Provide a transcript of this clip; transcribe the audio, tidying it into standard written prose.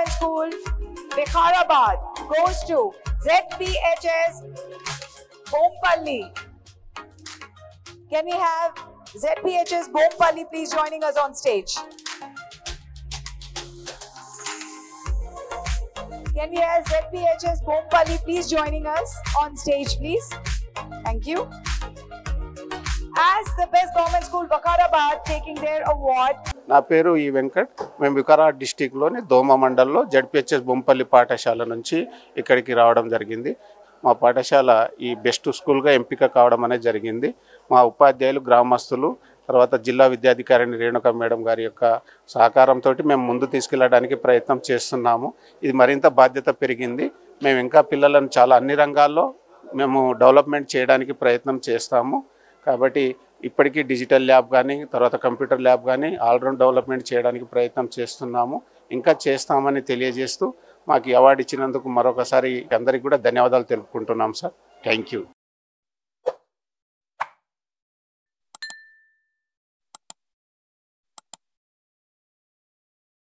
Government School, Vikharabad goes to ZPHS Bompalli. Can we have ZPHS Bompalli please joining us on stage? Can we have ZPHS Bompalli please joining us on stage, please? Thank you. As the best government school, Vikharabad taking their award. నా పేరు ఈ వెంకట్. మేము వికారాబాద్ డిస్టిక్లోని దోమ మండల్లో ZPHS Bompalli పాఠశాల నుంచి ఇక్కడికి రావడం జరిగింది. మా పాఠశాల ఈ బెస్ట్ స్కూల్గా ఎంపిక కావడం అనేది జరిగింది. మా ఉపాధ్యాయులు, గ్రామస్తులు, తర్వాత జిల్లా విద్యాధికారిని రేణుక మేడం గారి యొక్క సహకారంతో మేము ముందు తీసుకెళ్ళడానికి ప్రయత్నం చేస్తున్నాము. ఇది మరింత బాధ్యత పెరిగింది. మేము ఇంకా పిల్లలను చాలా అన్ని రంగాల్లో మేము డెవలప్మెంట్ చేయడానికి ప్రయత్నం చేస్తాము. కాబట్టి ఇప్పటికీ డిజిటల్ ల్యాబ్ కానీ, తర్వాత కంప్యూటర్ ల్యాబ్ కానీ ఆల్రౌండ్ డెవలప్మెంట్ చేయడానికి ప్రయత్నం చేస్తున్నాము. ఇంకా చేస్తామని తెలియజేస్తూ మాకు ఈ అవార్డు ఇచ్చినందుకు మరొకసారి అందరికీ కూడా ధన్యవాదాలు తెలుపుకుంటున్నాం సార్. Thank you.